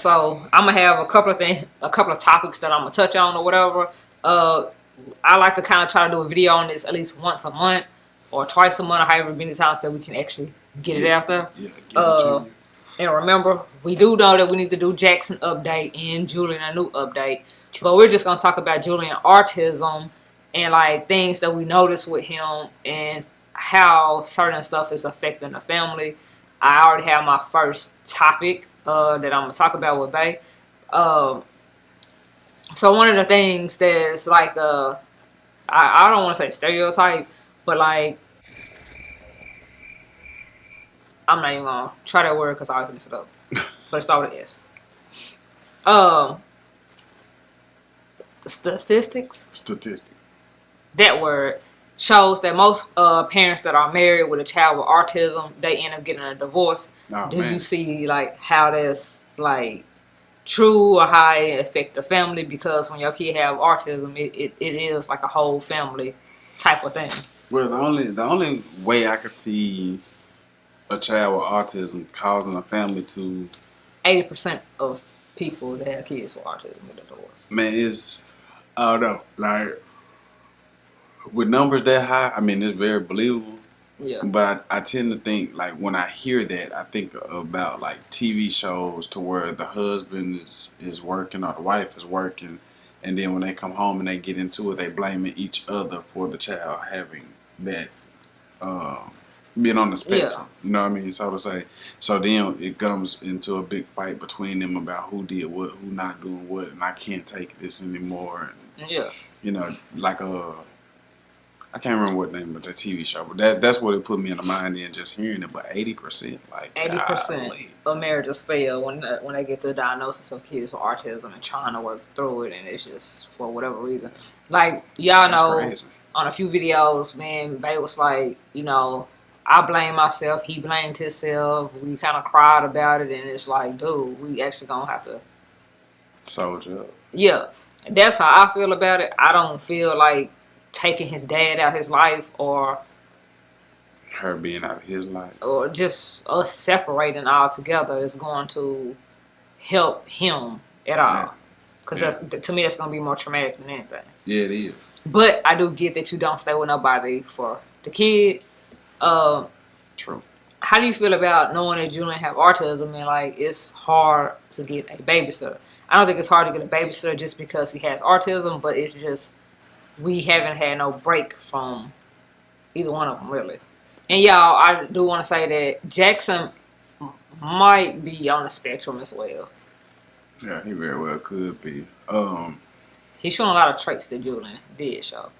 So I'm gonna have a couple of topics that I'm gonna touch on or whatever. I like to kind of try to do a video on this at least once a month or twice a month, or however many times that we can actually get it out there. Yeah, get it to you. And remember, we do know that we need to do Jackson update and Julian a new update. But we're just gonna talk about Julian autism and like things that we notice with him and how certain stuff is affecting the family. I already have my first topic that I'm gonna talk about with Bay. So one of the things that's like I don't want to say stereotype, but like I'm not even gonna try that word because I always mess it up. But it starts with S. Statistics. That word shows that most parents that are married with a child with autism, they end up getting a divorce. Do you see like how that's like true or how it affect the family? Because when your kid have autism, it is like a whole family type of thing. Well, the only way I could see a child with autism causing a family to 80% of people that have kids with autism get a divorce. Man, I don't know, like with numbers that high, I mean it's very believable. Yeah. But I tend to think like when I hear that, I think about like TV shows to where the husband is working or the wife is working, and then when they come home and they get into it, they blaming each other for the child having that being on the spectrum. Yeah. You know what I mean? So to say. So then it comes into a big fight between them about who did what, who not doing what, and I can't take this anymore. And, yeah. You know, like I can't remember what name of the TV show, but that's what it put me in the mind in just hearing it. But 80%, like 80% of marriages fail when they get the diagnosis of kids with autism and trying to work through it, and it's just for whatever reason. Like y'all know, crazy. On a few videos, man, Bay was like, you know, I blame myself, he blamed himself. We kind of cried about it, and it's like, dude, we actually gonna have to soldier up. Yeah, that's how I feel about it. I don't feel like taking his dad out of his life or her being out of his life or just us separating altogether is going to help him at all. Because that's to me, that's going to be more traumatic than anything. Yeah, it is. But I do get that you don't stay with nobody for the kid. True. How do you feel about knowing that Julian have autism and like it's hard to get a babysitter? I don't think it's hard to get a babysitter just because he has autism, but it's just we haven't had no break from either one of them, really. And y'all, I do want to say that Jackson might be on the spectrum as well. Yeah, he very well could be. He's showing a lot of traits that Julian did show.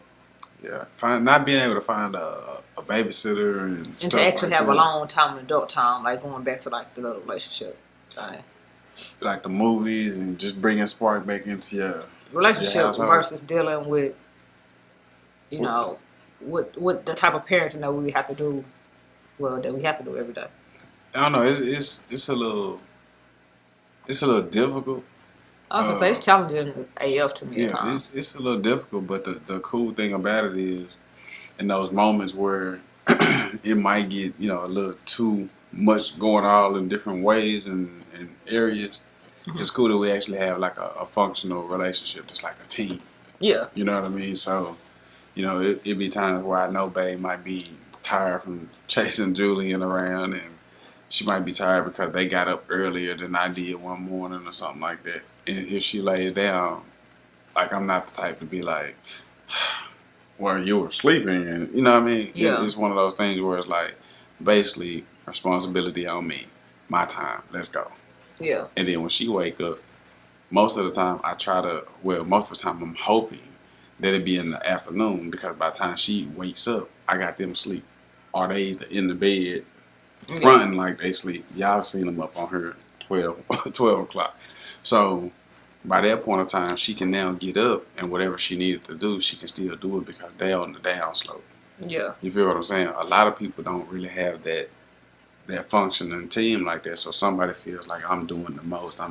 Yeah, not being able to find a babysitter and stuff to actually like have that. a long time, adult time, like going back to like the little relationship thing. Like the movies and just bringing spark back into your relationship versus dealing with, you know, what the type of parenting that we have to do. Well, that we have to do every day. I don't know. It's a little difficult. I was gonna say it's challenging AF to me. Yeah, at times. It's a little difficult, but the cool thing about it is, in those moments where it might get a little too much going all in different ways and areas, it's cool that we actually have like a functional relationship, just like a team. Yeah. You know what I mean? So, it be times where I know Bae might be tired from chasing Julian around, and she might be tired because they got up earlier than I did one morning or something like that. And if she lays down, like I'm not the type to be like, well, you were sleeping, and you know what I mean? Yeah. It's one of those things where it's like, basically, responsibility on me, my time, let's go. Yeah. And then when she wake up, most of the time I'm hoping that it be in the afternoon, because by the time she wakes up, I got them asleep. Or they either in the bed, fronting like they sleep. Y'all seen them up on her 12 o'clock. So by that point of time, she can now get up, and whatever she needed to do, she can still do it because they're on the down slope. Yeah. You feel what I'm saying? A lot of people don't really have that functioning team like that. So somebody feels like I'm doing the most, you're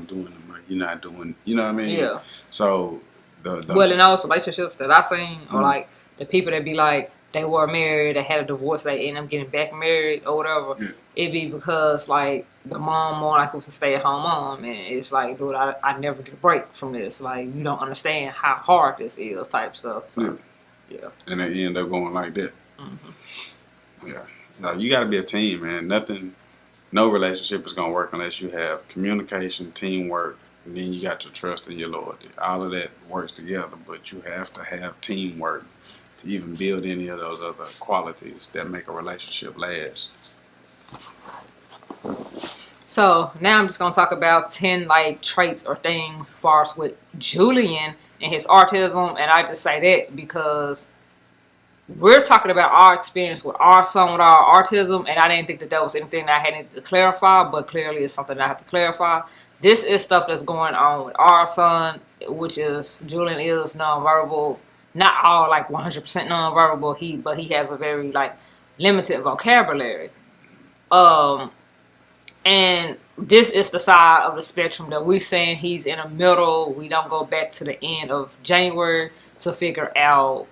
not doing, you know what I mean? Yeah. So well, in those relationships that I seen, or like the people that be like, they were married, they had a divorce, they end up getting back married or whatever, it'd be because like the mom more like it was a stay-at-home mom, and it's like, dude, I never get a break from this. Like, you don't understand how hard this is, type stuff. So yeah. And they end up going like that. Yeah. No, you got to be a team, man. No relationship is gonna work unless you have communication, teamwork, and then you got your trust and your loyalty. All of that works together, but you have to have teamwork to even build any of those other qualities that make a relationship last. So now I'm just gonna talk about 10 like traits or things as far as with Julian and his autism, and I just say that because we're talking about our experience with our son with our autism, and I didn't think that was anything that I had to clarify, but clearly it's something that I have to clarify. This is stuff that's going on with our son, which is Julian is nonverbal. Not all like 100% nonverbal, but he has a very like limited vocabulary. And this is the side of the spectrum that we're saying he's in the middle. We don't go back to the end of January to figure out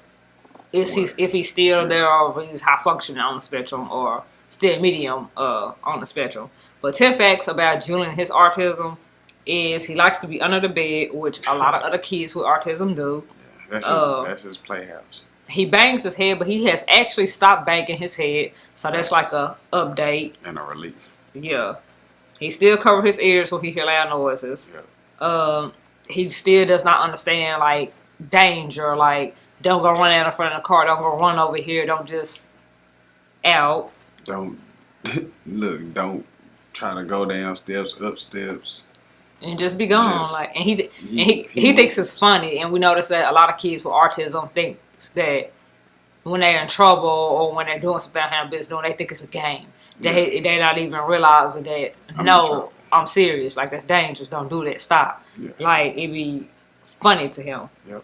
if he's still there or if he's high functioning on the spectrum or still medium on the spectrum. But 10 facts about Julian and his autism is he likes to be under the bed, which a lot of other kids with autism do. Yeah, that's his playhouse. He bangs his head, but he has actually stopped banging his head, so that's like a update. And a relief. Yeah. He still covers his ears when he hear loud noises. Yeah. He still does not understand like danger, like don't go run out in front of the car, don't go run over here, don't just out. Don't try to go down steps, up steps. And just be gone. And he thinks it's funny, and we notice that a lot of kids with autism thinks that when they're in trouble or when they're doing something they have business doing, they think it's a game. They're not even realizing that I'm serious. Like, that's dangerous. Don't do that. Stop. Yeah. Like, it be funny to him. Yep.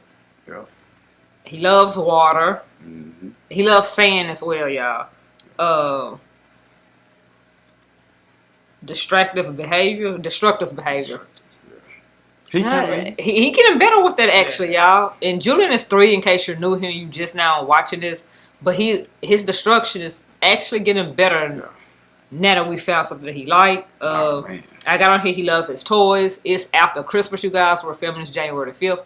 He loves water. Mm-hmm. He loves sand as well, y'all. Destructive behavior. He getting better with that, actually, y'all. And Julian is 3, in case you're new here, you just now watching this. But his destruction is actually getting better now that we found something that he liked. I got on here, he loved his toys. It's after Christmas, you guys. We're filming this January the 5th.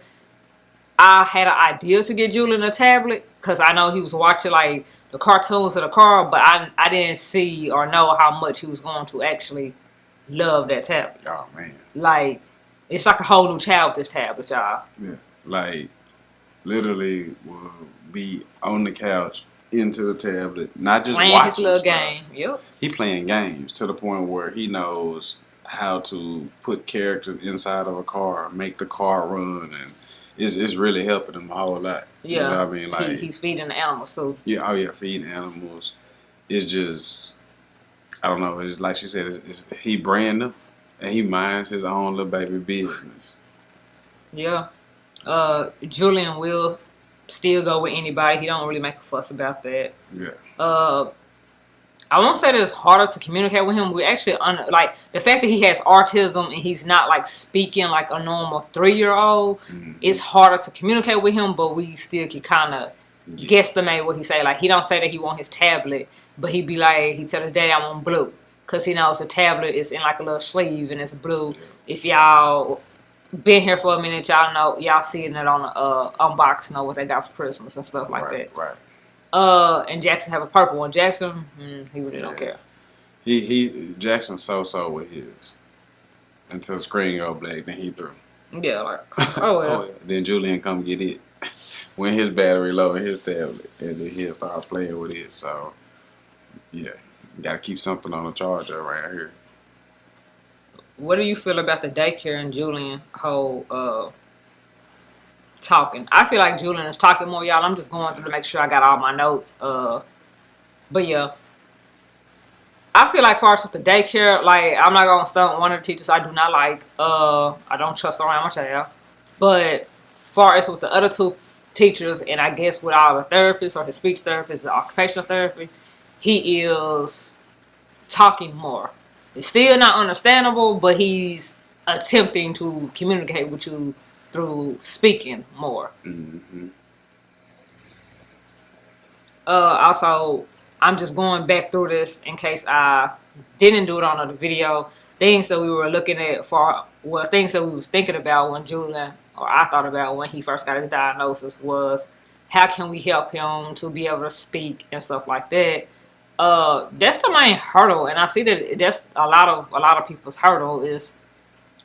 I had an idea to get Julian a tablet because I know he was watching like the cartoons of the car, but I didn't see or know how much he was going to actually love that tablet. Oh, man. Like, it's like a whole new child with this tablet, y'all. Yeah. Like, literally will be on the couch into the tablet, not just playing watching his little stuff. game. Yep. He playing games to the point where he knows how to put characters inside of a car, make the car run, and it's really helping him a whole lot. Yeah. You know what I mean? Like, he's feeding the animals too. Yeah. Oh yeah, feeding animals. It's just, I don't know. It's like she said. He brand them, and he minds his own little baby business. Yeah. Julian will still go with anybody. He don't really make a fuss about that. Yeah. I won't say that it's harder to communicate with him. We actually, like, the fact that he has autism and he's not, like, speaking like a normal 3-year-old, it's harder to communicate with him, but we still can kind of guesstimate what he say. Like, he don't say that he want his tablet, but he be like, he tell his daddy I want blue. Because he knows the tablet is in, like, a little sleeve and it's blue. If y'all been here for a minute, y'all know, y'all seeing it on the unboxing of what they got for Christmas and stuff like that. Right. And Jackson have a purple one. Jackson, he really don't care. Jackson so with his until the screen go black, then he threw. Yeah, like, oh well. Then Julian come get it when his battery low in his tablet, and then he'll start playing with it. So yeah, you gotta keep something on the charger around here. What do you feel about the daycare and Julian whole talking? I feel like Julian is talking more, y'all. I'm just going through to make sure I got all my notes. But yeah, I feel like far as with the daycare, like, I'm not gonna stunt one of the teachers I do not like. I don't trust around my child. But far as with the other 2 teachers, and I guess with all the therapists or his speech therapist, the occupational therapy, he is talking more. It's still not understandable, but he's attempting to communicate with you through speaking more. Mm-hmm. Also, I'm just going back through this in case I didn't do it on the video. Things that we were looking at things that we was thinking about when Julian, or I thought about when he first got his diagnosis, was how can we help him to be able to speak and stuff like that. That's the main hurdle, and I see that that's a lot of people's hurdle is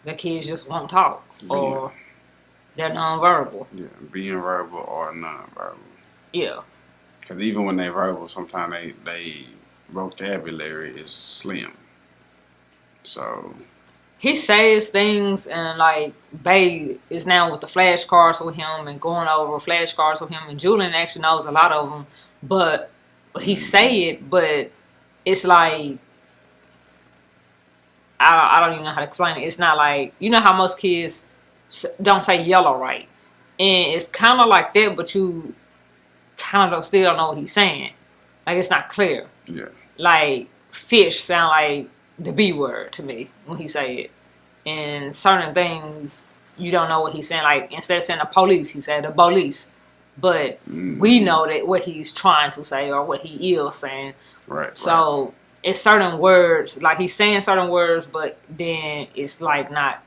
the kids just won't talk or they're nonverbal. Yeah, being verbal or nonverbal. Yeah. Because even when they're verbal, sometimes they vocabulary is slim. So he says things, and like Bay is now with the flashcards with him and going over flashcards with him, and Julian actually knows a lot of them, but he say it, but it's like I don't even know how to explain it. It's not like, you know how most kids don't say yellow right, and it's kind of like that, but you kind of still don't know what he's saying. Like, it's not clear. Yeah. Like, fish sound like the B word to me when he say it. And certain things, you don't know what he's saying. Like, instead of saying the police, he said the police. But we know that what he's trying to say or what he is saying. Right. So it's certain words, like he's saying certain words, but then it's like not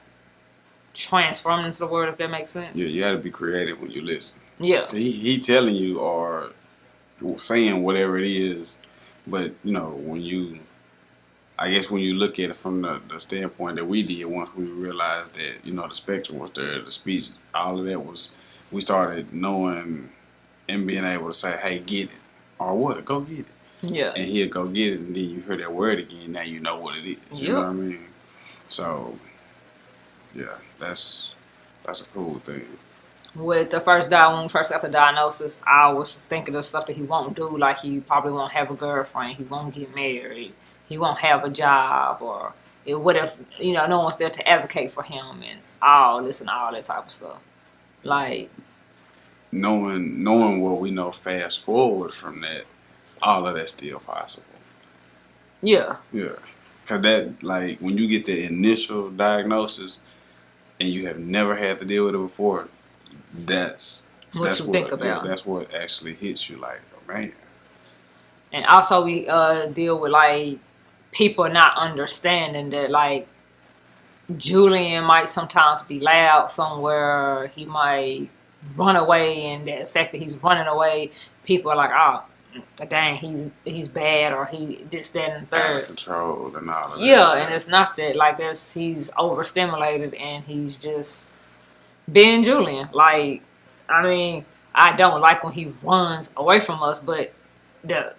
transforming into the word, if that makes sense. Yeah, you got to be creative when you listen. Yeah. He telling you or saying whatever it is, but I guess when you look at it from the standpoint that we did, once we realized that, the spectrum was there, the speech, all of that was, we started knowing and being able to say, hey, get it. Or what? Go get it. Yeah. And he'll go get it, and then you hear that word again, now you know what it is. You know what I mean? So, yeah, that's a cool thing. With when we first got the diagnosis, I was thinking of stuff that he won't do, like he probably won't have a girlfriend, he won't get married, he won't have a job, or what if, no one's there to advocate for him and all this and all that type of stuff. Like, knowing what we know fast forward from that, all of that's still possible. Yeah. Yeah. Because that, like, when you get the initial diagnosis and you have never had to deal with it before, that's what think about. Yeah, that's what actually hits you, like, oh, man. And also we deal with, like, people not understanding that, like, Julian might sometimes be loud somewhere. He might run away, and the fact that he's running away, people are like, oh, dang, he's bad, or he this, that, and third. Out of control and all of that. Yeah, and it's not that. Like, he's overstimulated, and he's just being Julian. Like, I mean, I don't like when he runs away from us, but the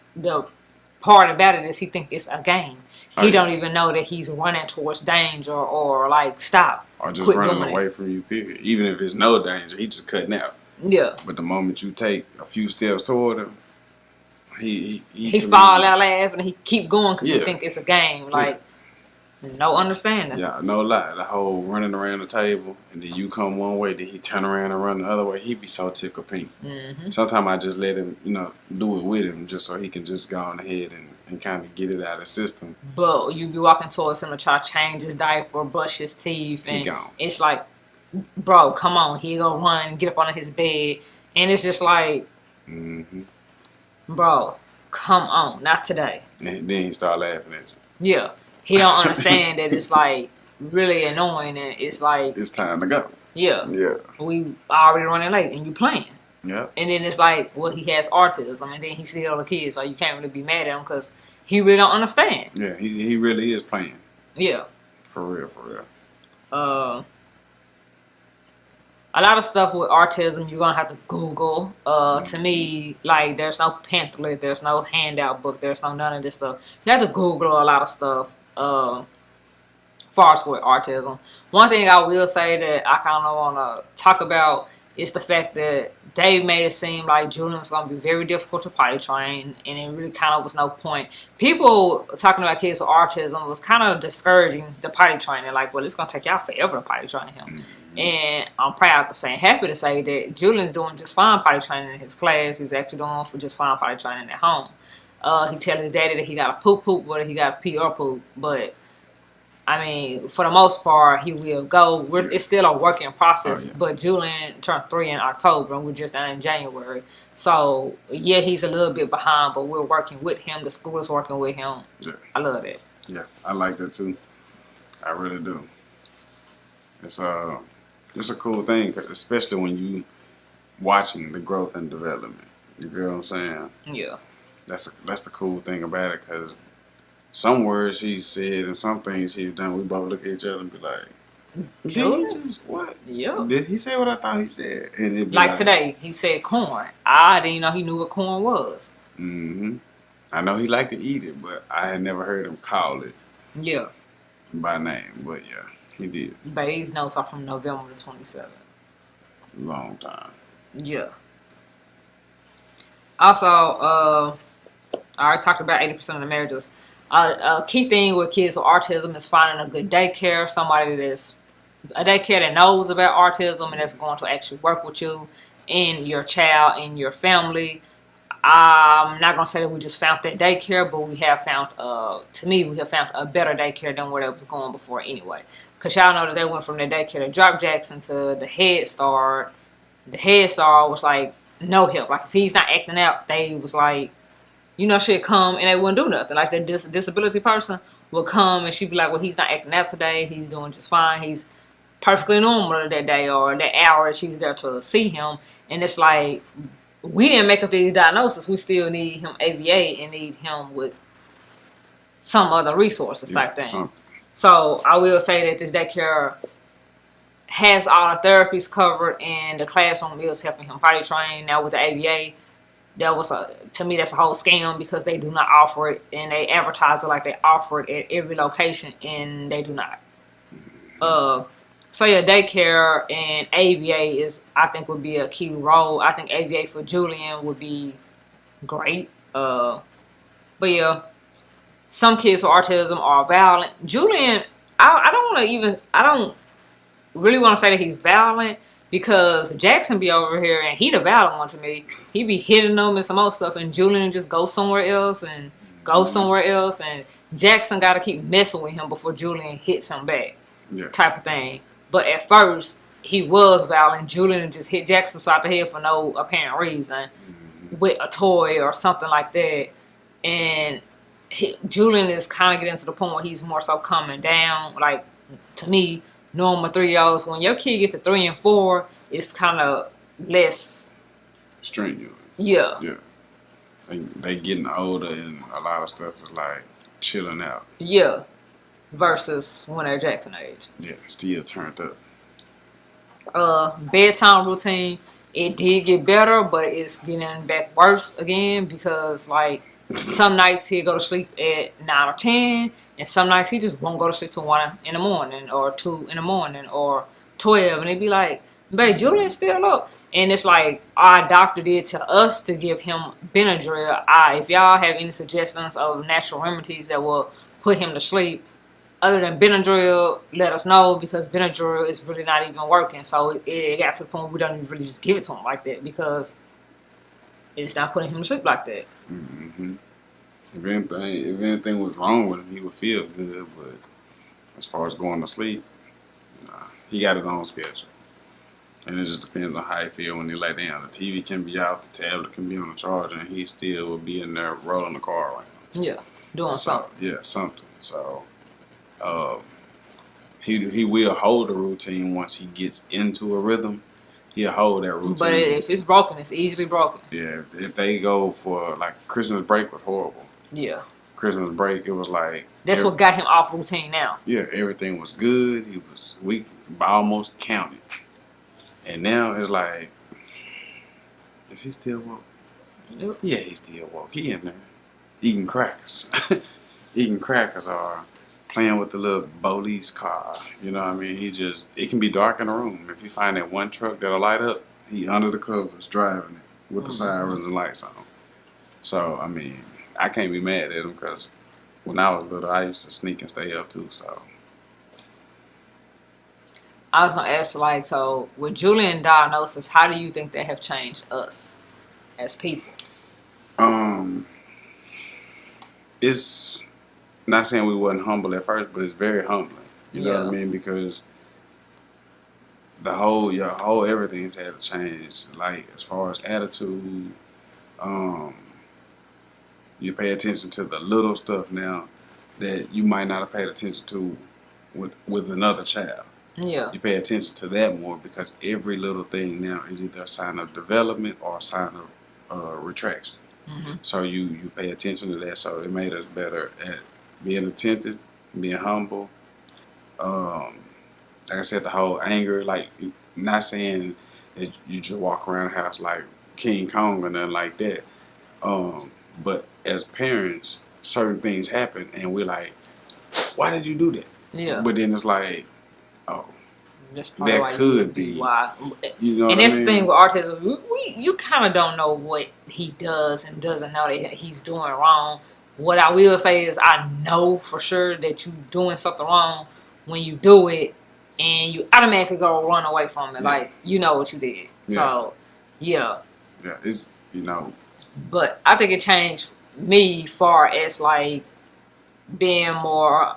part about it is he think it's a game. He don't even know that he's running towards danger, or like, stop. Or just running away from you, period. Even if there's no danger, he just cutting out. Yeah. But the moment you take a few steps toward him, he fall out laughing, and he keep going because he think it's a game. Like, no understanding. Yeah, no lie. The whole running around the table, and then you come one way, then he turn around and run the other way. He be so tickled pink. Mm-hmm. Sometimes I just let him, do it with him, just so he can just go on ahead and kind of get it out of the system. But you be walking towards him to try to change his diaper, brush his teeth, and it's like, bro, come on, he go run, get up on his bed, and it's just like, bro, come on, not today. And then he start laughing at you. Yeah. He don't understand that it's like really annoying, and it's like, it's time to go. Yeah. Yeah. We already running late, and you playing. Yeah. And then it's like, well, he has autism, and then he's still a kid, so you can't really be mad at him because he really don't understand. Yeah, he really is playing. Yeah. For real, for real. A lot of stuff with autism you're gonna have to Google. To me, like, there's no pamphlet, there's no handout book, there's no none of this stuff. You have to Google a lot of stuff. Far as with autism, one thing I will say that I kind of want to talk about is the fact that they made it seem like Julian was going to be very difficult to potty train, and it really kind of was no point. People talking about kids with autism was kind of discouraging the potty training, like, well, it's going to take y'all forever to potty train him. Mm-hmm. And I'm proud to say, happy to say that Julian's doing just fine potty training in his class. He's actually doing for just fine potty training at home. He tells his daddy that he got a poop, whether he got a pee or poop, but I mean, for the most part, he will go. It's still a working process, Oh, yeah. but Julian turned 3 in October, and we're just in January. So, yeah, he's a little bit behind, but we're working with him. The school is working with him. Yeah. I love it. Yeah, I like that too. I really do. It's it's a cool thing, especially when you watching the growth and development. You feel what I'm saying? Yeah. That's the cool thing about it, because some words he said and some things he's done, we both look at each other and be like, did he just what? Yeah. Did he say what I thought he said? And it'd be like today, he said corn. I didn't know he knew what corn was. Mm-hmm. I know he liked to eat it, but I had never heard him call it. Yeah. By name, but yeah, he did. But these notes are from November the 27th. Long time. Yeah. Also, I already talked about 80% of the marriages. A key thing with kids with autism is finding a good daycare, somebody that's a daycare that knows about autism and that's going to actually work with you and your child and your family. I'm not gonna say that we just found that daycare, but we have found, to me, we have found a better daycare than where it was going before anyway. Cause y'all know that they went from the daycare to Drop Jackson to the Head Start. The Head Start was like no help. Like if he's not acting out, they was like, she'd come and they wouldn't do nothing. Like the disability person would come and she'd be like, well, he's not acting out today. He's doing just fine. He's perfectly normal that day or that hour she's there to see him. And it's like, we didn't make up these diagnoses. We still need him ABA and need him with some other resources type thing. Something. So I will say that this daycare has all the therapies covered and the classroom is helping him potty train. Now with the ABA, to me that's a whole scam because they do not offer it and they advertise it like they offer it at every location and they do not. So yeah, daycare and ABA I think would be a key role. I think ABA for Julian would be great. But yeah, some kids with autism are violent. Julian, I don't really want to say that he's violent because Jackson be over here and he the violent one to me. He be hitting them and some other stuff, and Julian just go somewhere else and Jackson got to keep messing with him before Julian hits him back, type of thing. But at first, he was violent. Julian just hit Jackson upside the head for no apparent reason with a toy or something like that. And Julian is kind of getting to the point where he's more so coming down. Like, to me, normal 3-year-olds, when your kid gets to 3 and 4, it's kind of less strenuous. Yeah. Yeah. They getting older and a lot of stuff is like chilling out. Yeah. Versus when they're Jackson age. Yeah, still turned up. Bedtime routine, it did get better, but it's getting back worse again because like some nights he'll go to sleep at 9 or 10, and some nights he just won't go to sleep till 1 in the morning or 2 in the morning or 12, and they'd be like, babe, Julian's still up. And it's like our doctor did tell us to give him Benadryl. If y'all have any suggestions of natural remedies that will put him to sleep, other than Benadryl, let us know because Benadryl is really not even working. So it got to the point where we don't even really just give it to him like that because it's not putting him to sleep like that. Mm-hmm. If anything was wrong with him, he would feel good. But as far as going to sleep, he got his own schedule. And it just depends on how he feel when he lay down. The TV can be out, the tablet can be on the charger, and he still will be in there rolling the car right now. Yeah, doing something. Yeah, something. So he will hold a routine once he gets into a rhythm. He'll hold that routine. But if it's broken, it's easily broken. Yeah, if they go for like Christmas break was horrible. Yeah. Christmas break, it was like that's what got him off routine now. Yeah, everything was good. We almost counted. And now it's like, is he still woke? Yep. Yeah, he's still woke. He in there eating crackers. Eating crackers or playing with the little police car. You know what I mean? It can be dark in the room. If you find that one truck that'll light up, he under the covers driving it with the sirens and lights on. So, I mean, I can't be mad at him because when I was little, I used to sneak and stay up too, so. I was going to ask, like, so with Julian diagnosis, how do you think they have changed us as people? It's not saying we wasn't humble at first, but it's very humbling. You know what I mean? Because your whole everything's had to change. Like as far as attitude, um, you pay attention to the little stuff now that you might not have paid attention to with another child. Yeah. You pay attention to that more because every little thing now is either a sign of development or a sign of retraction. Mm-hmm. So you pay attention to that. So it made us better at being attentive, being humble. Like I said, the whole anger, like not saying that you just walk around the house like King Kong or nothing like that. But as parents, certain things happen, and we're like, "Why did you do that?" Yeah. But then it's like, "Oh, that's probably that why could be why." You know and what that's I the mean? thing with autism. You kind of don't know what he does and doesn't know that he's doing wrong. What I will say is, I know for sure that you're doing something wrong when you do it, and you automatically go run away from it. Yeah. Like you know what you did. Yeah. So, yeah. Yeah, it's But I think it changed me far as like being more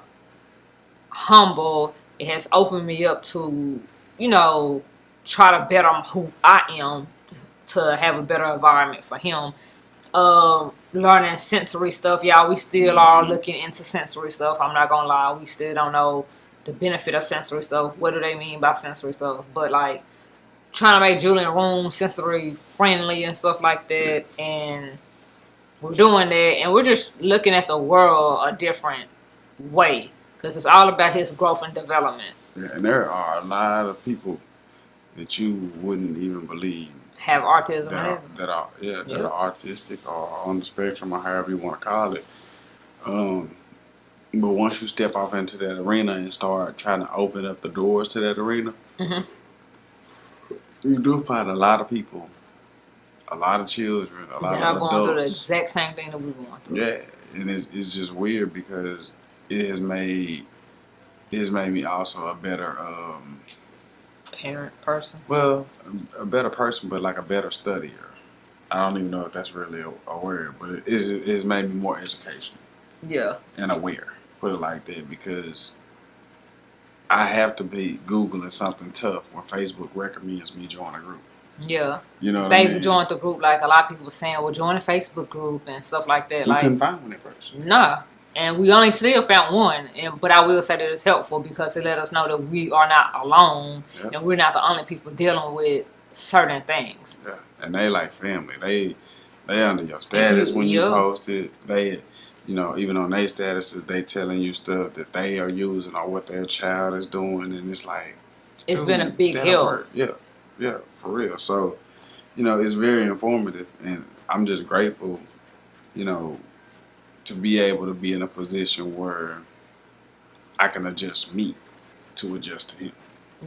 humble. It has opened me up to, try to better who I am to have a better environment for him. Learning sensory stuff. Y'all, we still are looking into sensory stuff. I'm not gonna lie. We still don't know the benefit of sensory stuff. What do they mean by sensory stuff? But like trying to make Julian room sensory friendly and stuff like that. And we're doing that. And we're just looking at the world a different way. Because it's all about his growth and development. Yeah, and there are a lot of people that you wouldn't even believe have autism that are autistic or on the spectrum or however you want to call it. But once you step off into that arena and start trying to open up the doors to that arena, you do find a lot of people, a lot of children, a lot of adults going through the exact same thing that we're going through. Yeah, and it's just weird because it has made me also a better person. Well, a better person, but like a better studier. I don't even know if that's really a word, but it's made me more educational. Yeah. And aware, put it like that, because I have to be Googling something tough when Facebook recommends me join a group. Yeah. You know what I mean? They joined the group, like a lot of people were saying, well, join a Facebook group and stuff like that. You couldn't find one at first. Nah. And we only still found one, but I will say that it's helpful because it let us know that we are not alone and we're not the only people dealing with certain things. Yeah, and they like family. They under your status when you post it. They, even on their statuses, they telling you stuff that they are using or what their child is doing, and it's like it's been a big help. Yeah, for real. So, it's very informative, and I'm just grateful, to be able to be in a position where I can adjust me to adjust to him.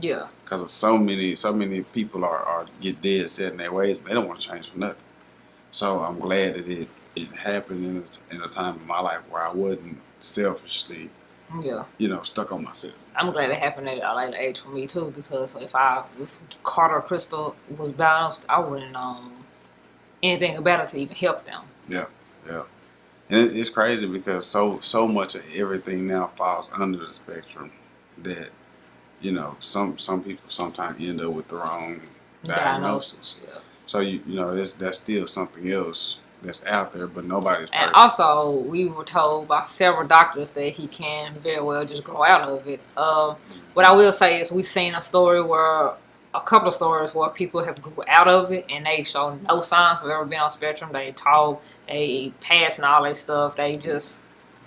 Yeah. Because so many people are get dead set in their ways and they don't want to change for nothing. So I'm glad that it happened in a time in my life where I wasn't selfishly, stuck on myself. I'm glad it happened at a later age for me too, because if Carter Crystal was balanced, I wouldn't know anything about it to even help them. Yeah. And it's crazy because so much of everything now falls under the spectrum that, some people sometimes end up with the wrong diagnosis. Yeah. So that's still something else that's out there, but nobody's perfect. And also, we were told by several doctors that he can very well just grow out of it. What I will say is we've seen a couple of stories where people have grew out of it and they show no signs of ever being on spectrum. They talk, they pass and all that stuff. They just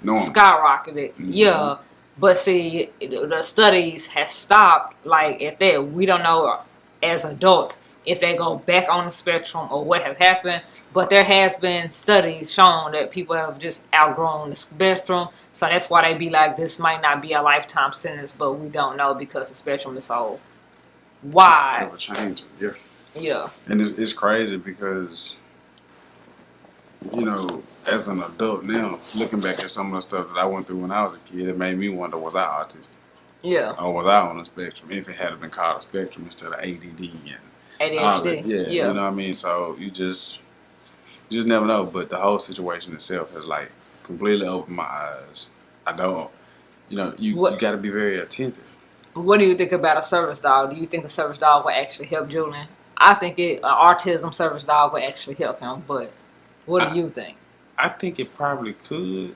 skyrocketed. Mm-hmm. Yeah. But see, the studies have stopped like at that. We don't know as adults if they go back on the spectrum or what have happened. But there has been studies showing that people have just outgrown the spectrum. So that's why they be like, this might not be a lifetime sentence, but we don't know because the spectrum is so wide. Ever changing, yeah. Yeah. And it's crazy because, as an adult now, looking back at some of the stuff that I went through when I was a kid, it made me wonder, was I autistic? Yeah. Or was I on the spectrum? If it had been called a spectrum instead of ADD and ADHD. Yeah. You know what I mean? So you just never know. But the whole situation itself has like completely opened my eyes. I don't, You What got to be very attentive. What do you think about a service dog? Do you think a service dog will actually help Julian? I think an autism service dog will actually help him, but what do I you think? I think it probably could.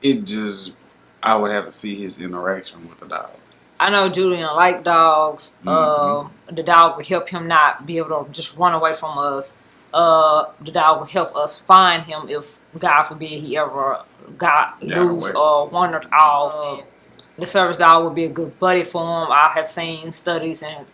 It just I would have to see his interaction with the dog. I know Julian like dogs. Mm-hmm. The dog will help him not be able to just run away from us. The dog will help us find him if, God forbid, he ever got Got loose away. or wandered off. The service dog would be a good buddy for him. I have seen studies and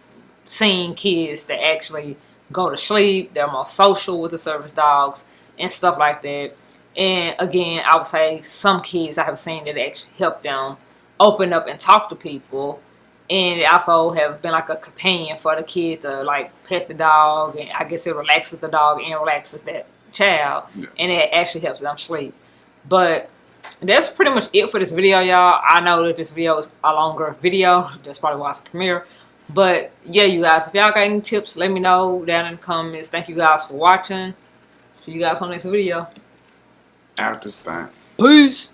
seen kids that actually go to sleep. They're more social with the service dogs and stuff like that. And again, I would say some kids I have seen that actually help them open up and talk to people. And it also have been like a companion for the kid to like pet the dog, and I guess it relaxes the dog and relaxes that child, Yeah. and it actually helps them sleep. But that's pretty much it for this video, y'all. I know that this video is a longer video. That's probably why it's a premiere. But yeah, you guys, if y'all got any tips, let me know down in the comments. Thank you guys for watching. See you guys on the next video. Out this thing. Peace.